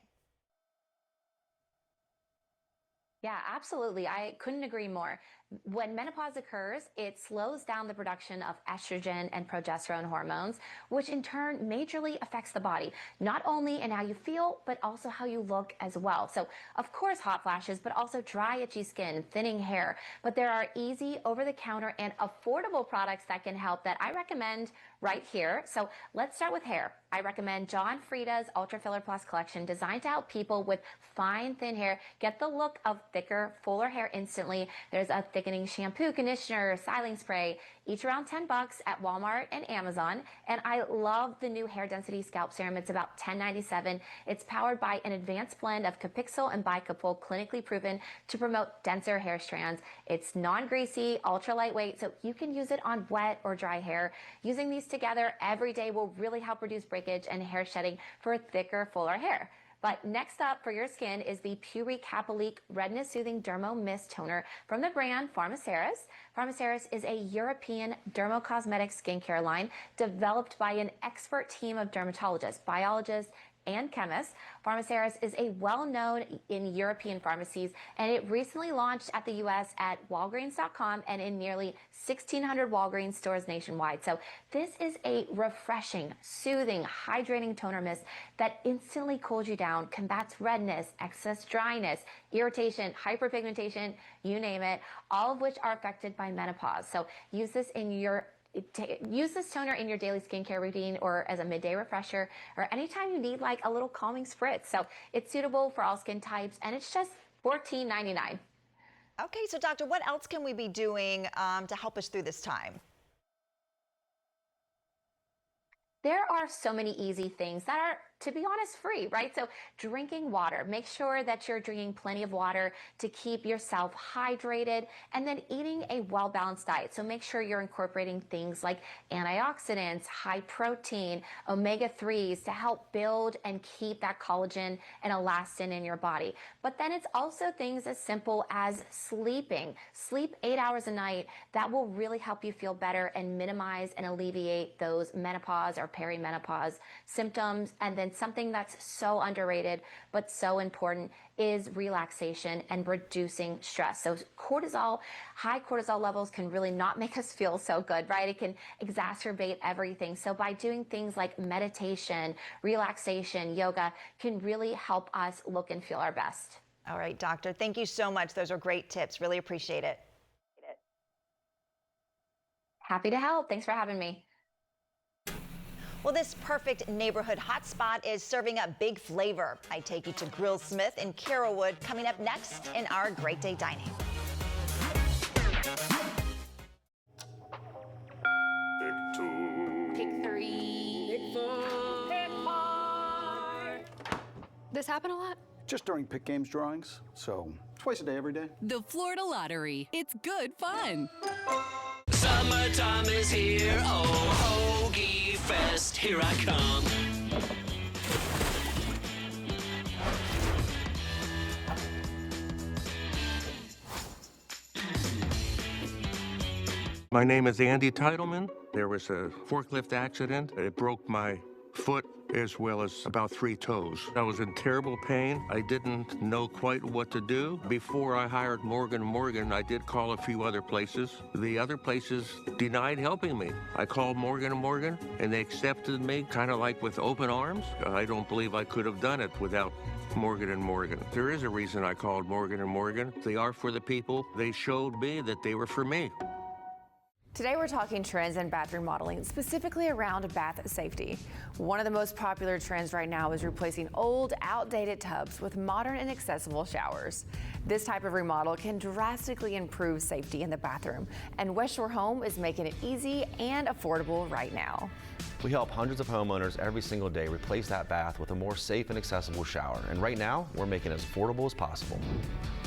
Yeah, absolutely. I couldn't agree more. When menopause occurs, it slows down the production of estrogen and progesterone hormones, which in turn majorly affects the body, not only in how you feel, but also how you look as well. So, of course, hot flashes, but also dry, itchy skin, thinning hair. But there are easy, over-the-counter, and affordable products that can help that I recommend right here. So let's start with hair. I recommend John Frieda's Ultra Filler Plus collection, designed to help people with fine, thin hair get the look of thicker, fuller hair instantly. There's a thickening shampoo, conditioner, styling spray, each around $10 at Walmart and Amazon. And I love the new hair density scalp serum. It's about $10.97. It's powered by an advanced blend of Capixyl and Bicapol, clinically proven to promote denser hair strands. It's non-greasy, ultra lightweight, so you can use it on wet or dry hair. Using these together every day will really help reduce breakage and hair shedding for thicker, fuller hair. But next up for your skin is the Puri Capilique Redness Soothing Dermo Mist Toner from the brand Pharmaceris. Pharmaceris is a European dermocosmetic skincare line developed by an expert team of dermatologists, biologists, and chemists. Pharmaceris is a well-known in European pharmacies, and it recently launched at the U.S. at Walgreens.com and in nearly 1,600 Walgreens stores nationwide. So this is a refreshing, soothing, hydrating toner mist that instantly cools you down, combats redness, excess dryness, irritation, hyperpigmentation, you name it, all of which are affected by menopause. So use this toner in your daily skincare routine or as a midday refresher or anytime you need like a little calming spritz. So it's suitable for all skin types and it's just $14.99. Okay, so doctor, what else can we be doing to help us through this time? There are so many easy things that are, to be honest, free, right? So drinking water, make sure that you're drinking plenty of water to keep yourself hydrated, and then eating a well-balanced diet. So make sure you're incorporating things like antioxidants, high protein, omega-3s to help build and keep that collagen and elastin in your body. But then it's also things as simple as sleeping. Sleep 8 hours a night. That will really help you feel better and minimize and alleviate those menopause or perimenopause symptoms. And then something that's so underrated but so important is relaxation and reducing stress. So cortisol, high cortisol levels can really not make us feel so good, right? It can exacerbate everything. So by doing things like meditation, relaxation, yoga can really help us look and feel our best. All right, doctor, thank you so much. Those are great tips. Really appreciate it. Happy to help. Thanks for having me. Well, this perfect neighborhood hotspot is serving up big flavor. I take you to Grill Smith in Carrollwood, coming up next in our Great Day Dining. Pick 2. Pick 3. Pick 4. Pick 4. This happen a lot? Just during pick games drawings, so twice a day, every day. The Florida Lottery. It's good fun. Summertime is here, oh, Hoagie Fest, here I come. My name is Andy Titleman. There was a forklift accident. It broke my foot as well as about 3 toes. I was in terrible pain. I didn't know quite what to do. Before I hired Morgan & Morgan, I did call a few other places. The other places denied helping me. I called Morgan & Morgan, and they accepted me kind of like with open arms. I don't believe I could have done it without Morgan & Morgan. There is a reason I called Morgan & Morgan. They are for the people. They showed me that they were for me. Today we're talking trends in bathroom modeling, specifically around bath safety. One of the most popular trends right now is replacing old, outdated tubs with modern and accessible showers. This type of remodel can drastically improve safety in the bathroom, and West Shore Home is making it easy and affordable right now. We help hundreds of homeowners every single day replace that bath with a more safe and accessible shower. And right now, we're making it as affordable as possible.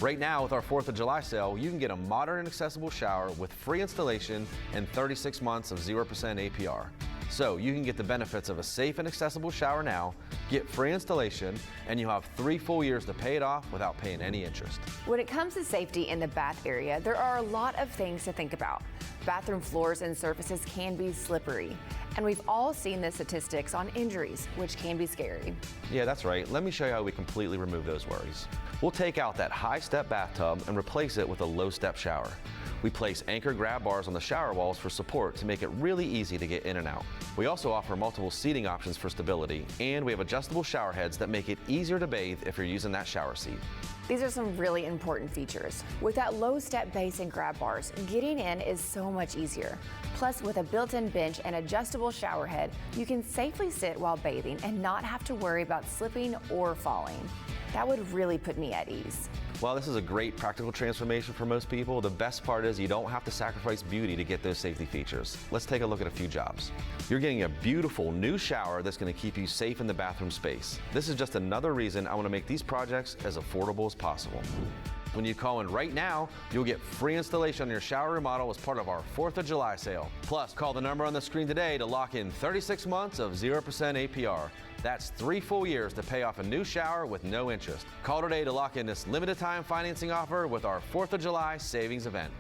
Right now, with our 4th of July sale, you can get a modern and accessible shower with free installation and 36 months of 0% APR. So you can get the benefits of a safe and accessible shower now, get free installation, and you have 3 full years to pay it off without paying any interest. When it comes to safety in the bath area, there are a lot of things to think about. Bathroom floors and surfaces can be slippery, and we've all seen the statistics on injuries, which can be scary. Yeah, that's right. Let me show you how we completely remove those worries. We'll take out that high-step bathtub and replace it with a low-step shower. We place anchor grab bars on the shower walls for support to make it really easy to get in and out. We also offer multiple seating options for stability, and we have adjustable shower heads that make it easier to bathe if you're using that shower seat. These are some really important features. With that low step base and grab bars, getting in is so much easier. Plus, with a built-in bench and adjustable shower head, you can safely sit while bathing and not have to worry about slipping or falling. That would really put me at ease. While this is a great practical transformation for most people, the best part is you don't have to sacrifice beauty to get those safety features. Let's take a look at a few jobs. You're getting a beautiful new shower that's going to keep you safe in the bathroom space. This is just another reason I want to make these projects as affordable as possible. When you call in right now, you'll get free installation on your shower remodel as part of our 4th of July sale. Plus, call the number on the screen today to lock in 36 months of 0% APR. That's 3 full years to pay off a new shower with no interest. Call today to lock in this limited time financing offer with our 4th of July savings event.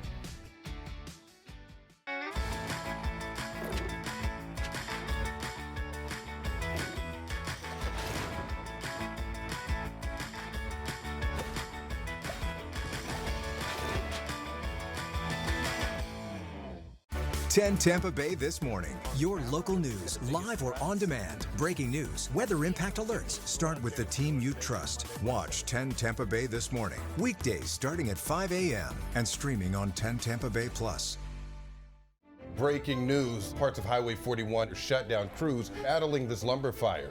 Tampa Bay this morning. Your local news, live or on demand. Breaking news, weather impact alerts. Start with the team you trust. Watch 10 Tampa Bay this morning. Weekdays starting at 5 a.m. and streaming on 10 Tampa Bay Plus. Breaking news, parts of Highway 41 shut down crews battling this lumber fire.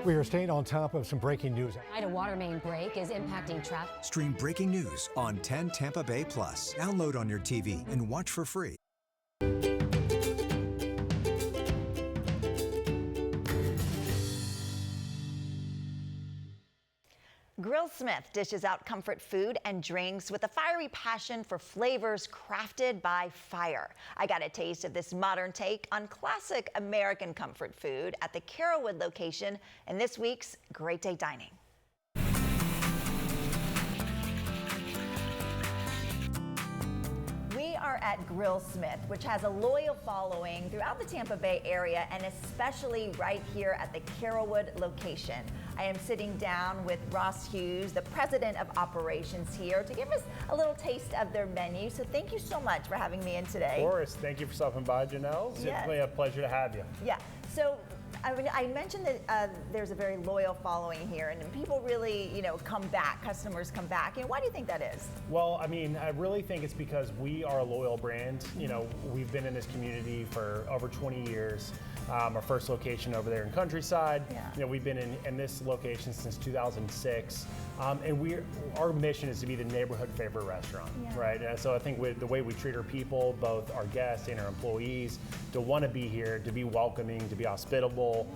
We are staying on top of some breaking news. A water main break is impacting traffic. Stream breaking news on 10 Tampa Bay Plus. Download on your TV and watch for free. Grillsmith dishes out comfort food and drinks with a fiery passion for flavors crafted by fire. I got a taste of this modern take on classic American comfort food at the Carrollwood location in this week's Great Day Dining. We are at Grillsmith, which has a loyal following throughout the Tampa Bay area and especially right here at the Carrollwood location. I am sitting down with Ross Hughes, the president of operations here, to give us a little taste of their menu. So thank you so much for having me in today. Of course. Thank you for stopping by, Janelle. It's Yes. really a pleasure to have you. Yeah. So I mentioned that there's a very loyal following here, and people really, come back. Customers come back. Why do you think that is? Well, I mean, I really think it's because we are a loyal brand. We've been in this community for over 20 years. Our first location over there in Countryside. Yeah. We've been in this location since 2006. And our mission is to be the neighborhood favorite restaurant, right? And so I think with the way we treat our people, both our guests and our employees, to want to be here, to be welcoming, to be hospitable,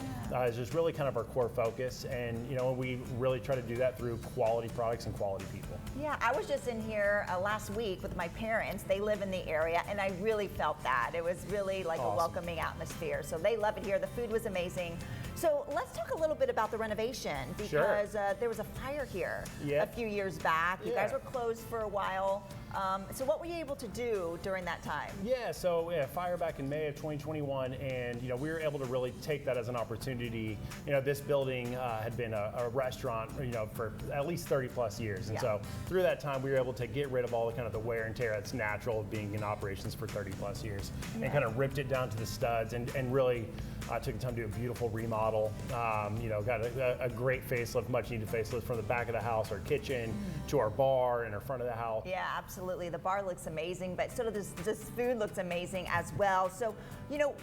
is just really kind of our core focus. And we really try to do that through quality products and quality people. Yeah, I was just in here last week with my parents. They live in the area, and I really felt that. It was really like a welcoming atmosphere. So they love it here. The food was amazing. So let's talk a little bit about the renovation, because there was a fire here a few years back. You guys were closed for a while. So what were you able to do during that time? Yeah, so fire back in May of 2021, and we were able to really take that as an opportunity. This building had been a restaurant, for at least 30 plus years, and so through that time we were able to get rid of all the kind of the wear and tear that's natural of being in operations for 30 plus years, and kind of ripped it down to the studs, and really took the time to do a beautiful remodel. Got a great facelift, much needed facelift from the back of the house, our kitchen, to our bar and our front of the house. Yeah, absolutely. The bar looks amazing, but sort of this food looks amazing as well. So,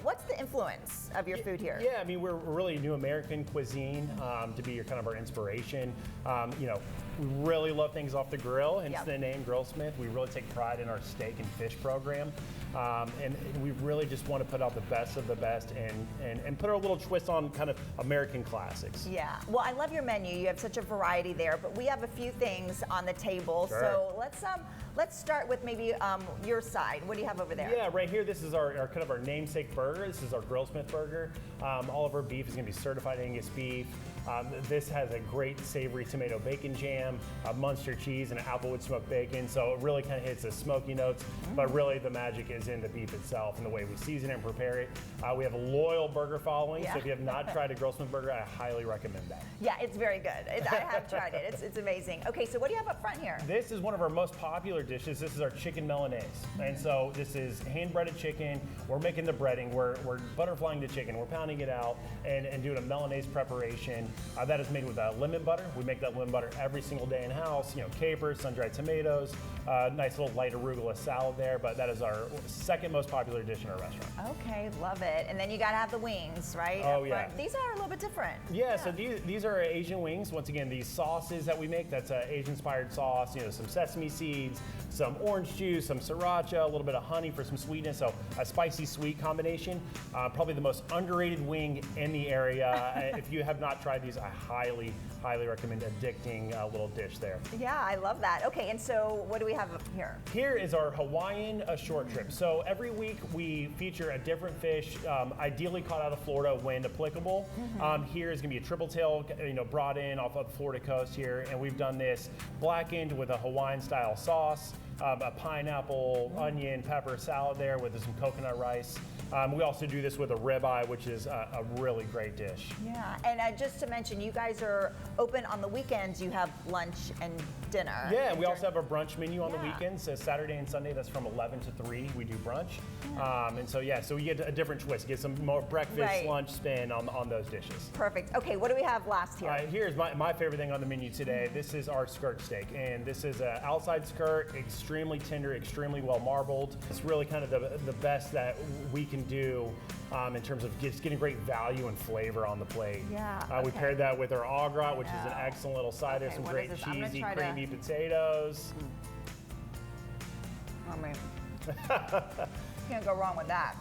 what's the influence of your food here? Yeah, I mean, we're really new American cuisine to be our inspiration. We really love things off the grill, hence the name Grillsmith. We really take pride in our steak and fish program. And we really just want to put out the best of the best and and put our little twist on kind of American classics. Yeah. Well, I love your menu. You have such a variety there, but we have a few things on the table. Sure. So let's start with maybe your side. What do you have over there? Yeah, right here, this is our kind of our namesake burger. This is our Grillsmith burger. All of our beef is going to be certified Angus beef. This has a great savory tomato bacon jam, Munster cheese, and an applewood smoked bacon. So it really kind of hits the smoky notes, but really the magic is in the beef itself and the way we season it and prepare it. We have a loyal burger following, so if you have not tried a Grillsmith burger, I highly recommend that. Yeah, it's very good. I have tried it. It's amazing. Okay, so what do you have up front here? This is one of our most popular dishes. This is our chicken Milanese. And so this is hand-breaded chicken. We're making the breading. We're butterflying the chicken. We're pounding it out and doing a Milanese preparation. That is made with lemon butter. We make that lemon butter every single day in-house. You know, capers, sun-dried tomatoes, nice little light arugula salad there, but that is our second most popular dish in our restaurant. Okay, love it. And then you gotta have the wings, right? Oh, yeah. These are a little bit different. Yeah, so these are Asian wings. Once again, these sauces that we make, that's Asian-inspired sauce, you know, some sesame seeds, some orange juice, some sriracha, a little bit of honey for some sweetness, so a spicy-sweet combination. Probably the most underrated wing in the area. If you have not tried these, I highly recommend addicting little dish there. Yeah, I love that. Okay, and so what do we have up here? Here is our Hawaiian short trip. So every week we feature a different fish, ideally caught out of Florida when applicable. Here is gonna be a triple tail, you know, brought in off of the Florida coast here, and we've done this blackened with a Hawaiian style sauce, a pineapple, onion, pepper salad there with some coconut rice. We also do this with a ribeye, which is a really great dish. Yeah, and just to mention, you guys are open on the weekends. You have lunch and dinner. Yeah, we also have a brunch menu on the weekends. So Saturday and Sunday, that's from 11 to 3, we do brunch. And so we get a different twist, get some more breakfast, lunch spin on those dishes. Perfect. Okay, what do we have last here? Here's my favorite thing on the menu today. This is our skirt steak, and this is an outside skirt, extremely tender, extremely well marbled. It's really kind of the best that we can do in terms of just getting great value and flavor on the plate. Yeah. We paired that with our au gras, which is an excellent little side. There's some great cheesy, creamy potatoes. I mean, can't go wrong with that.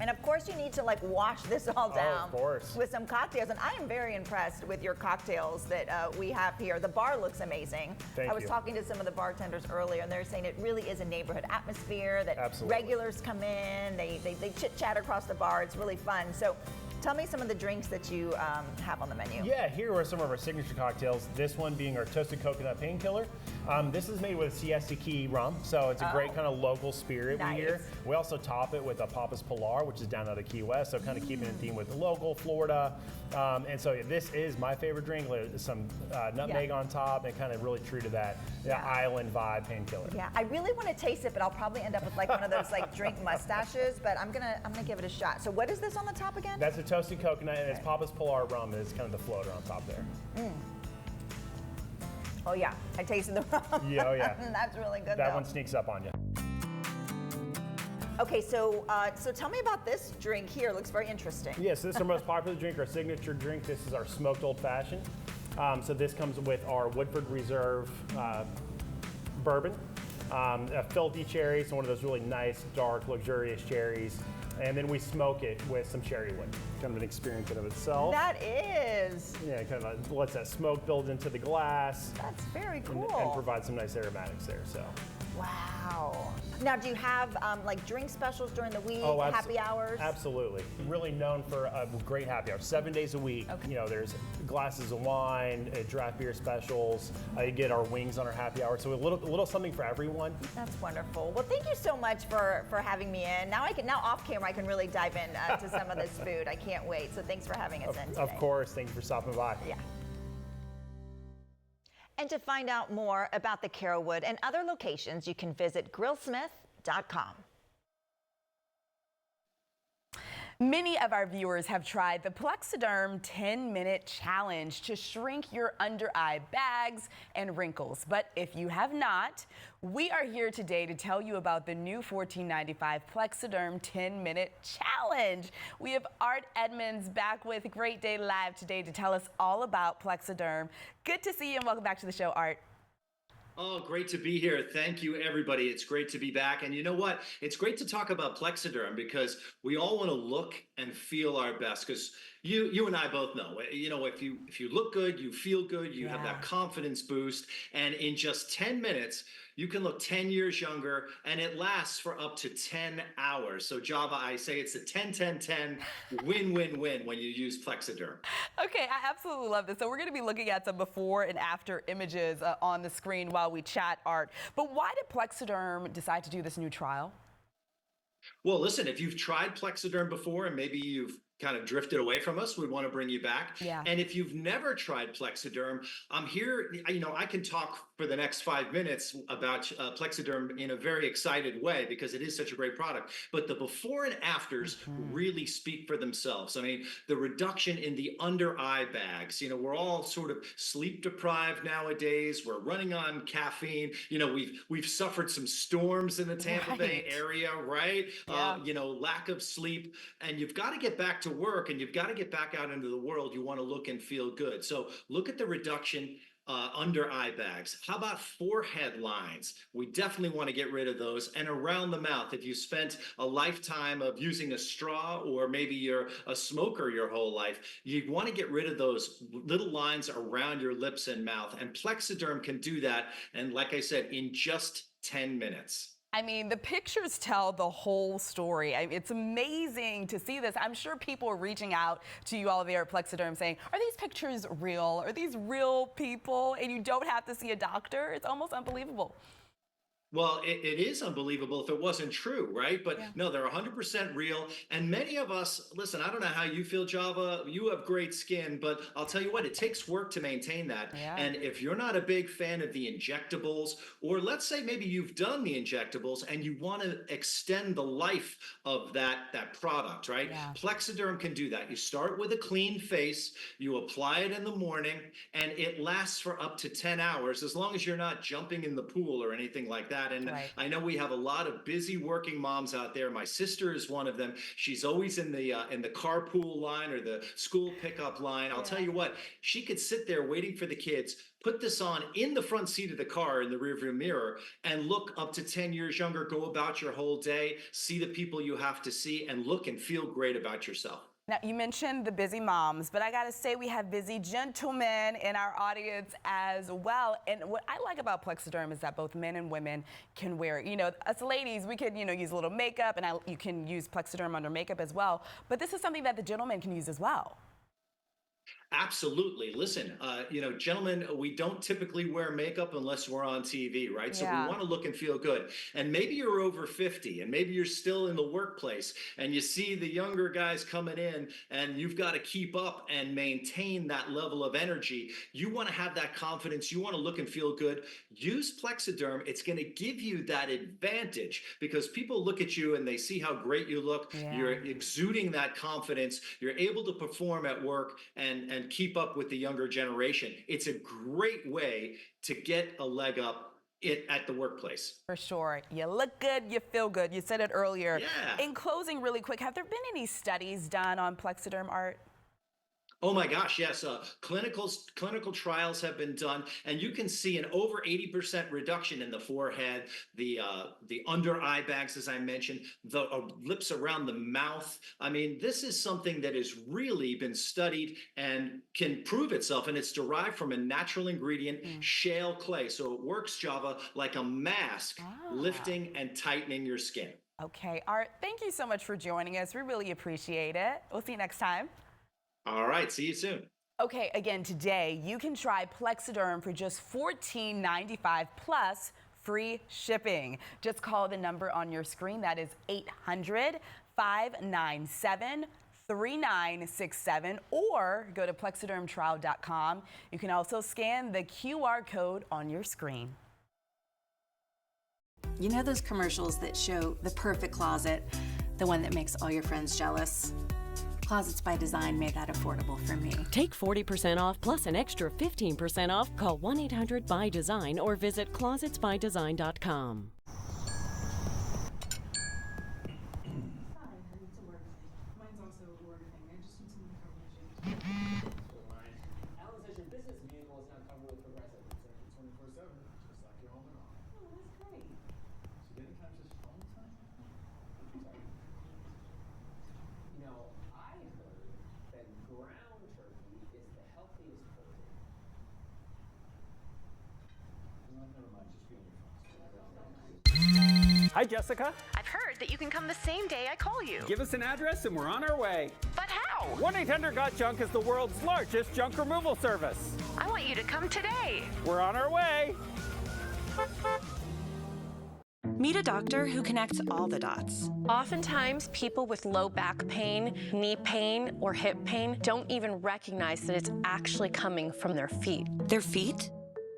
And of course you need to like wash this all down with some cocktails. And I am very impressed with your cocktails that we have here. The bar looks amazing. I was talking to some of the bartenders earlier and they're saying it really is a neighborhood atmosphere, that regulars come in, they chit chat across the bar. It's really fun. So tell me some of the drinks that you have on the menu. Yeah, here are some of our signature cocktails. This one being our toasted coconut painkiller. This is made with Siesta Key rum, so it's a great kind of local spirit we also top it with a Papa's Pilar, which is down out of Key West, so kind of keeping in theme with the local Florida. And so this is my favorite drink. Some nutmeg on top and kind of really true to that island vibe painkiller. Yeah, I really want to taste it, but I'll probably end up with like one of those like drink mustaches, but I'm gonna give it a shot. So what is this on the top again? That's a toasted coconut, and it's Papa's Pilar rum is kind of the floater on top there. Oh yeah, I tasted the rum. Yeah, oh yeah. That's really good. That one sneaks up on you. Okay, so tell me about this drink here. It looks very interesting. Yes, this is our most popular drink, our signature drink. This is our smoked old fashioned. So this comes with our Woodford Reserve bourbon, a filthy cherry, so one of those really nice, dark, luxurious cherries. And then we smoke it with some cherry wood. Kind of an experience in of itself. That is. Yeah, kind of lets that smoke build into the glass. That's very cool. And provide some nice aromatics there. So. Wow. Now, do you have like drink specials during the week, happy hours? Absolutely. Really known for a great happy hour, 7 days a week. You know, there's glasses of wine, draft beer specials. You get our wings on our happy hour. So a little something for everyone. That's wonderful. Well, thank you so much for having me in. Now off camera, I can really dive in to some of this food. I can't wait. So thanks for having us in today. Of course. Thank you for stopping by. Yeah. And to find out more about the Carrollwood and other locations, you can visit grillsmith.com. Many of our viewers have tried the Plexiderm 10-minute challenge to shrink your under-eye bags and wrinkles. But if you have not, we are here today to tell you about the new $14.95 Plexiderm 10-minute challenge. We have Art Edmonds back with Great Day Live today to tell us all about Plexiderm. Good to see you and welcome back to the show, Art. Oh, great to be here. Thank you, everybody. It's great to be back. And you know what? It's great to talk about Plexiderm because we all want to look and feel our best. Because you and I both know, if you look good, you feel good, you have that confidence boost, and in just 10 minutes, you can look 10 years younger, and it lasts for up to 10 hours. So Java, I say it's a 10-10-10 win-win-win when you use Plexiderm. Okay, I absolutely love this. So we're going to be looking at some before and after images on the screen while we chat, Art. But why did Plexiderm decide to do this new trial? Well, listen, if you've tried Plexiderm before and maybe you've kind of drifted away from us, we want to bring you back. Yeah. And if you've never tried Plexiderm, I'm here, I can talk for the next 5 minutes about Plexiderm in a very excited way because it is such a great product. But the before and afters really speak for themselves. I mean, the reduction in the under eye bags, we're all sort of sleep deprived nowadays. We're running on caffeine. We've suffered some storms in the Tampa Bay area, right? Yeah. Lack of sleep, and you've got to get back to work and you've got to get back out into the world. You want to look and feel good. So look at the reduction under eye bags. How about forehead lines? We definitely want to get rid of those. And around the mouth, if you spent a lifetime of using a straw or maybe you're a smoker your whole life, you want to get rid of those little lines around your lips and mouth. And Plexiderm can do that. And like I said, in just 10 minutes. I mean, the pictures tell the whole story. It's amazing to see this. I'm sure people are reaching out to you all there at Plexiderm saying, are these pictures real? Are these real people? And you don't have to see a doctor? It's almost unbelievable. Well, it is unbelievable if it wasn't true, right? But no, they're 100% real. And many of us, listen, I don't know how you feel, Java. You have great skin, but I'll tell you what, it takes work to maintain that. Yeah. And if you're not a big fan of the injectables, or let's say maybe you've done the injectables and you want to extend the life of that product, right? Yeah. Plexiderm can do that. You start with a clean face, you apply it in the morning, and it lasts for up to 10 hours, as long as you're not jumping in the pool or anything like that. And I know we have a lot of busy working moms out there. My sister is one of them. She's always in the carpool line or the school pickup line. I'll tell you what, she could sit there waiting for the kids, put this on in the front seat of the car in the rearview mirror, and look up to 10 years younger, go about your whole day, see the people you have to see, and look and feel great about yourself. Now, you mentioned the busy moms, but I got to say we have busy gentlemen in our audience as well. And what I like about Plexiderm is that both men and women can wear it. Us ladies, we could, use a little makeup, and you can use Plexiderm under makeup as well. But this is something that the gentlemen can use as well. Absolutely. Listen, gentlemen, we don't typically wear makeup unless we're on TV, right? So we want to look and feel good. And maybe you're over 50 and maybe you're still in the workplace and you see the younger guys coming in and you've got to keep up and maintain that level of energy. You want to have that confidence. You want to look and feel good. Use Plexiderm. It's going to give you that advantage because people look at you and they see how great you look. Yeah. You're exuding that confidence. You're able to perform at work and keep up with the younger generation. It's a great way to get a leg up at the workplace. For sure. You look good, you feel good. You said it earlier. Yeah. In closing, really quick, have there been any studies done on Plexiderm, Art? Oh my gosh, yes. Clinical trials have been done, and you can see an over 80% reduction in the forehead, the under eye bags, as I mentioned, the lips around the mouth. I mean, this is something that has really been studied and can prove itself, and it's derived from a natural ingredient, shale clay. So it works, Java, like a mask, lifting and tightening your skin. Okay, Art, thank you so much for joining us. We really appreciate it. We'll see you next time. All right, see you soon. Okay, again, today you can try Plexiderm for just $14.95 plus free shipping. Just call the number on your screen. That is 800-597-3967 or go to plexidermtrial.com. You can also scan the QR code on your screen. You know those commercials that show the perfect closet, the one that makes all your friends jealous? Closets by Design made that affordable for me. Take 40% off plus an extra 15% off. Call 1-800-BY-DESIGN or visit closetsbydesign.com. Alan says your business vehicle is not covered with Progressive. It's 24/7, just like your You know, I heard that ground turkey is the healthiest protein. Never mind, just be on your phone. Hi, Jessica. I've heard that you can come the same day I call you. Give us an address and we're on our way. But how? 1-800-GOT-JUNK is the world's largest junk removal service. I want you to come today. We're on our way. Meet a doctor who connects all the dots. Oftentimes, people with low back pain, knee pain, or hip pain don't even recognize that it's actually coming from their feet. Their feet?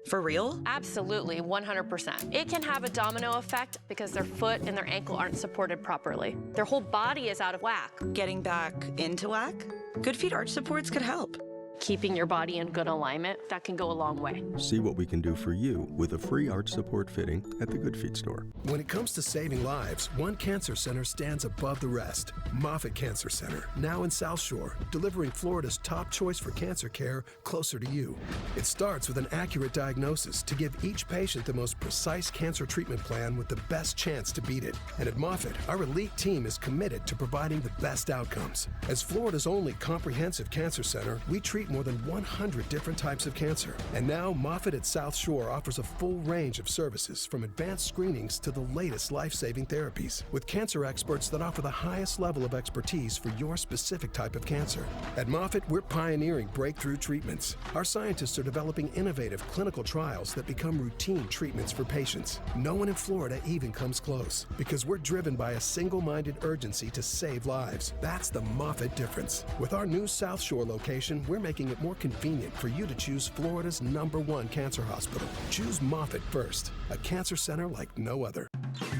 For real? Absolutely, 100%. It can have a domino effect because their foot and their ankle aren't supported properly. Their whole body is out of whack. Getting back into whack? Good Feet arch supports could help. Keeping your body in good alignment, that can go a long way. See what we can do for you with a free arch support fitting at the Good Feet store. When it comes to saving lives, one cancer center stands above the rest. Moffitt Cancer Center, now in South Shore, delivering Florida's top choice for cancer care closer to you. It starts with an accurate diagnosis to give each patient the most precise cancer treatment plan with the best chance to beat it. And at Moffitt, our elite team is committed to providing the best outcomes. As Florida's only comprehensive cancer center, we treat more than 100 different types of cancer. And now Moffitt at South Shore offers a full range of services from advanced screenings to the latest life-saving therapies with cancer experts that offer the highest level of expertise for your specific type of cancer. At Moffitt, we're pioneering breakthrough treatments. Our scientists are developing innovative clinical trials that become routine treatments for patients. No one in Florida even comes close because we're driven by a single-minded urgency to save lives. That's the Moffitt difference. With our new South Shore location, we're making it more convenient for you to choose Florida's #1 cancer hospital. Choose Moffitt first, a cancer center like no other.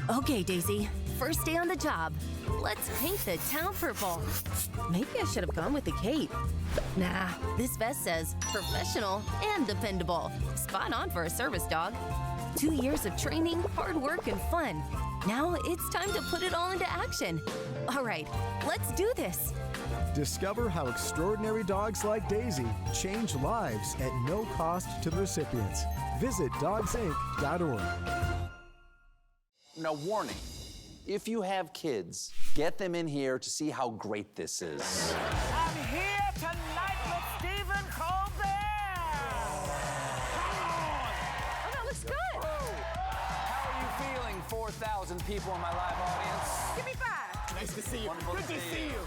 Okay, Daisy, first day on the job. Let's paint the town purple. Maybe I should have gone with the cape. Nah, this vest says professional and dependable. Spot on for a service dog. 2 years of training, hard work, and fun. Now it's time to put it all into action. All right, let's do this. Discover how extraordinary dogs like Daisy change lives at no cost to the recipients. Visit dogsinc.org. Now, warning, if you have kids, get them in here to see how great this is. I'm here tonight with Stephen Colbert. Oh, that looks good. How are you feeling, 4,000 people in my live audience? Give me 5. Nice to see you. Wonderful Good to see you.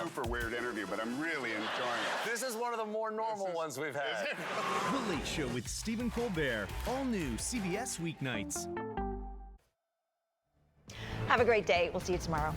Super weird interview, but I'm really enjoying it. This is one of the more normal ones we've had. The Late Show with Stephen Colbert. All new CBS weeknights. Have a great day. We'll see you tomorrow.